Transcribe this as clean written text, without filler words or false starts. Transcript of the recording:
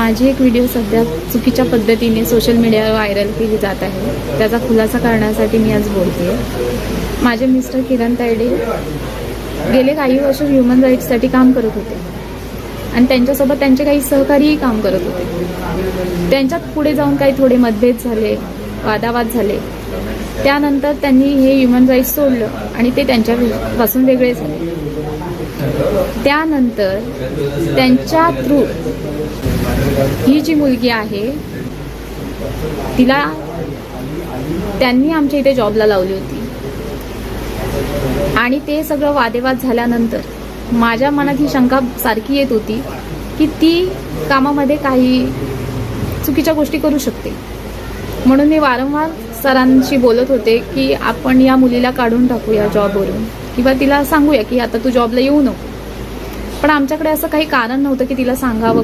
माझी एक व्हिडिओ सध्या चुकीच्या पद्धतीने सोशल मीडियावर व्हायरल केली जात आहे. त्याचा खुलासा करण्यासाठी मी आज बोलते. माझे मिस्टर किरण तायडे गेले काही वर्ष ह्युमन राईट्ससाठी काम करत होते आणि त्यांच्यासोबत त्यांचे काही सहकारीही काम करत होते. त्यांच्यात पुढे जाऊन काही थोडे मतभेद झाले, वादावाद झाले. त्यानंतर त्यांनी हे ह्युमन राईट्स सोडलं आणि ते त्यांच्यापासून वेगळे झाले. त्यानंतर त्यांच्या थ्रू ही जी मुलगी आहे तिला त्यांनी आमच्या इथे जॉबला लावली होती आणि ते सगळं वादेवाद झाल्यानंतर माझ्या मनात ही शंका सारखी येत होती की ती कामामध्ये काही चुकीच्या गोष्टी करू शकते. म्हणून मी वारंवार सरांशी बोलत होते की आपण या मुलीला काढून टाकूया जॉबवरून किंवा तिला सांगूया की आता तू जॉबला येऊ नको. पण आमच्याकडे असं काही कारण नव्हतं की तिला सांगावं